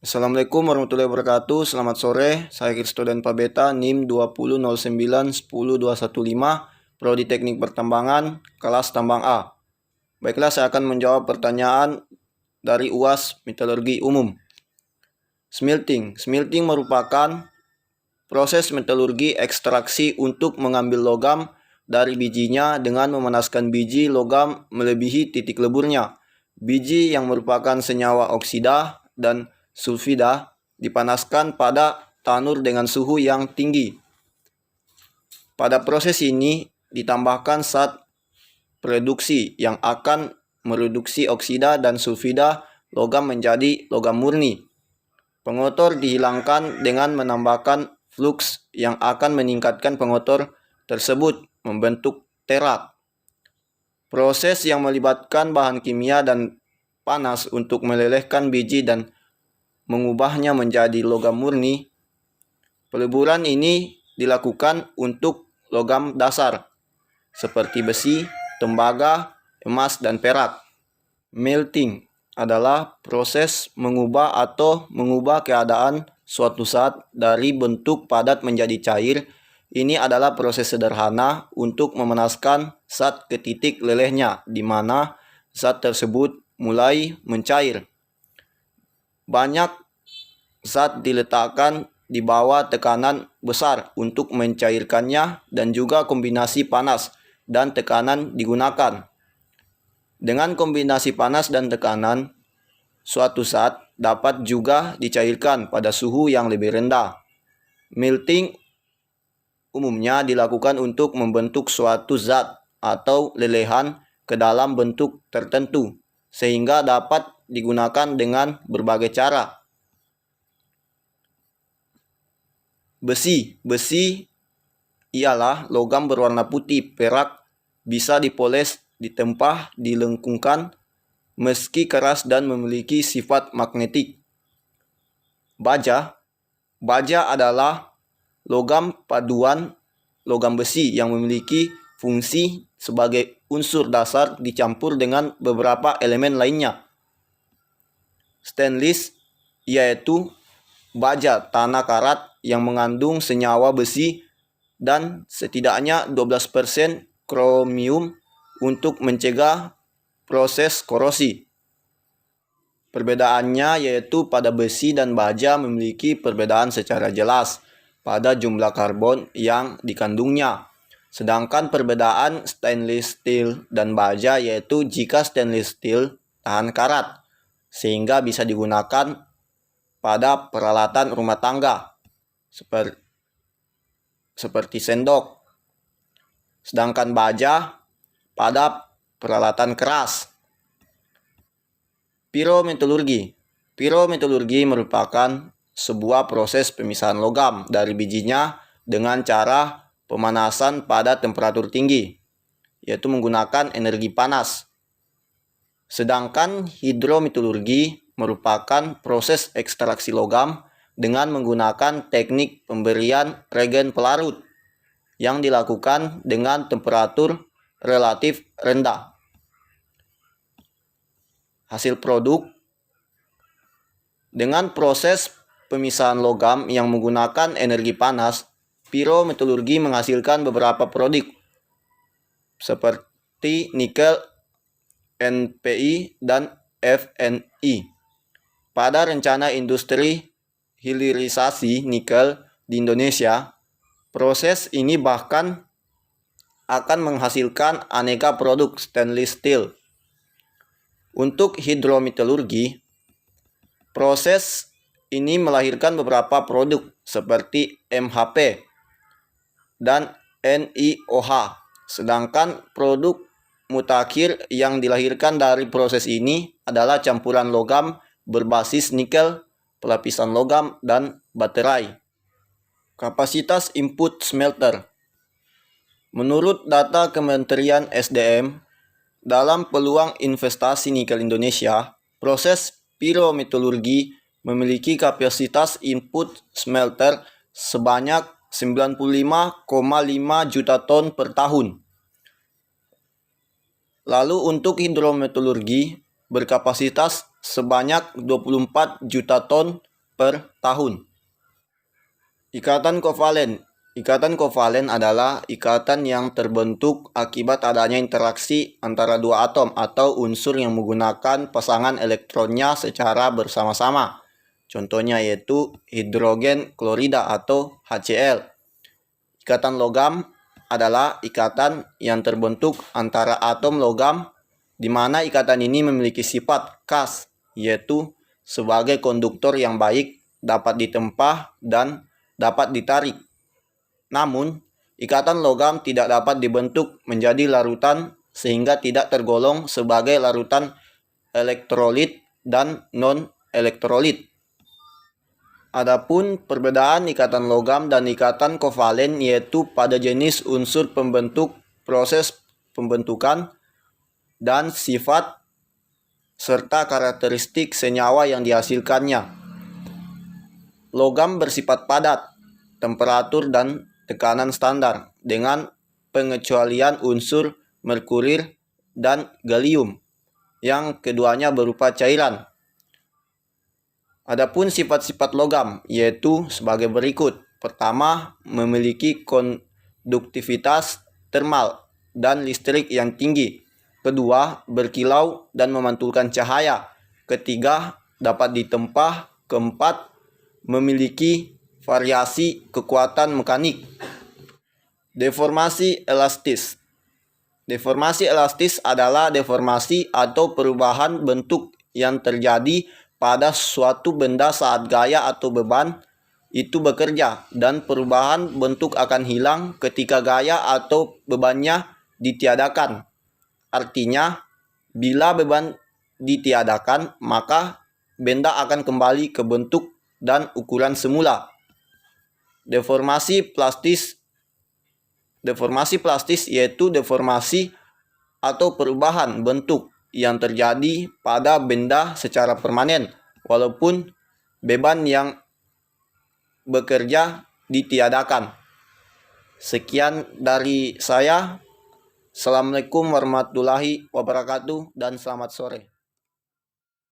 Assalamualaikum warahmatullahi wabarakatuh. Selamat sore. Saya Kristo dan Pabeta NIM 2009-10-215 Prodi Teknik Pertambangan kelas Tambang A. Baiklah, saya akan menjawab pertanyaan dari UAS Metalurgi Umum. Smelting. Smelting merupakan proses metalurgi ekstraksi untuk mengambil logam dari bijinya dengan memanaskan biji logam melebihi titik leburnya. Biji yang merupakan senyawa oksida dan sulfida dipanaskan pada tanur dengan suhu yang tinggi. Pada proses ini ditambahkan zat reduksi yang akan mereduksi oksida dan sulfida logam menjadi logam murni. Pengotor dihilangkan dengan menambahkan flux yang akan meningkatkan pengotor tersebut membentuk terak. Proses yang melibatkan bahan kimia dan panas untuk melelehkan biji dan mengubahnya menjadi logam murni. Peleburan ini dilakukan untuk logam dasar seperti besi, tembaga, emas, dan perak. Melting adalah proses mengubah atau mengubah keadaan suatu zat dari bentuk padat menjadi cair. Ini adalah proses sederhana untuk memanaskan zat ke titik lelehnya, di mana zat tersebut mulai mencair. Banyak zat diletakkan di bawah tekanan besar untuk mencairkannya, dan juga kombinasi panas dan tekanan digunakan. Dengan kombinasi panas dan tekanan, suatu zat dapat juga dicairkan pada suhu yang lebih rendah. Melting umumnya dilakukan untuk membentuk suatu zat atau lelehan ke dalam bentuk tertentu, sehingga dapat digunakan dengan berbagai cara. Besi ialah logam berwarna putih perak, bisa dipoles, ditempah, dilengkungkan, meski keras dan memiliki sifat magnetik. Baja adalah logam paduan logam besi yang memiliki fungsi sebagai unsur dasar dicampur dengan beberapa elemen lainnya. Stainless yaitu baja tanah karat yang mengandung senyawa besi dan setidaknya 12% kromium untuk mencegah proses korosi. Perbedaannya yaitu pada besi dan baja memiliki perbedaan secara jelas pada jumlah karbon yang dikandungnya. Sedangkan perbedaan stainless steel dan baja yaitu jika stainless steel tahan karat, sehingga bisa digunakan pada peralatan rumah tangga seperti sendok. Sedangkan baja pada peralatan keras. Pirometalurgi merupakan sebuah proses pemisahan logam dari bijinya dengan cara pemanasan pada temperatur tinggi, yaitu menggunakan energi panas. Sedangkan hidrometalurgi merupakan proses ekstraksi logam dengan menggunakan teknik pemberian regen pelarut yang dilakukan dengan temperatur relatif rendah. Hasil produk dengan proses pemisahan logam yang menggunakan energi panas, pirometalurgi menghasilkan beberapa produk seperti nikel, NPI, dan FNI. Pada rencana industri hilirisasi nikel di Indonesia, proses ini bahkan akan menghasilkan aneka produk stainless steel. Untuk hidrometalurgi, proses ini melahirkan beberapa produk seperti MHP dan NiOH. Sedangkan produk mutakhir yang dilahirkan dari proses ini adalah campuran logam berbasis nikel, pelapisan logam, dan baterai. Kapasitas input smelter. Menurut data Kementerian SDM, dalam peluang investasi nikel Indonesia, proses pirometalurgi memiliki kapasitas input smelter sebanyak 95,5 juta ton per tahun. Lalu untuk hidrometalurgi berkapasitas sebanyak 24 juta ton per tahun. Ikatan kovalen. Ikatan kovalen adalah ikatan yang terbentuk akibat adanya interaksi antara dua atom atau unsur yang menggunakan pasangan elektronnya secara bersama-sama. Contohnya yaitu hidrogen klorida atau HCl. Ikatan logam adalah ikatan yang terbentuk antara atom logam di mana ikatan ini memiliki sifat khas, yaitu sebagai konduktor yang baik, dapat ditempa dan dapat ditarik. Namun, ikatan logam tidak dapat dibentuk menjadi larutan sehingga tidak tergolong sebagai larutan elektrolit dan non-elektrolit. Adapun perbedaan ikatan logam dan ikatan kovalen yaitu pada jenis unsur pembentuk, proses pembentukan, dan sifat serta karakteristik senyawa yang dihasilkannya. Logam bersifat padat, temperatur dan tekanan standar dengan pengecualian unsur merkurir dan gallium yang keduanya berupa cairan. Adapun sifat-sifat logam yaitu sebagai berikut. Pertama, memiliki konduktivitas termal dan listrik yang tinggi. Kedua, berkilau dan memantulkan cahaya. Ketiga, dapat ditempa. Keempat, memiliki variasi kekuatan mekanik. Deformasi elastis. Deformasi elastis adalah deformasi atau perubahan bentuk yang terjadi pada suatu benda saat gaya atau beban itu bekerja, dan perubahan bentuk akan hilang ketika gaya atau bebannya ditiadakan. Artinya, bila beban ditiadakan, maka benda akan kembali ke bentuk dan ukuran semula. Deformasi plastis. Deformasi plastis yaitu deformasi atau perubahan bentuk yang terjadi pada benda secara permanen walaupun beban yang bekerja ditiadakan. Sekian dari saya. Assalamualaikum warahmatullahi wabarakatuh dan selamat sore.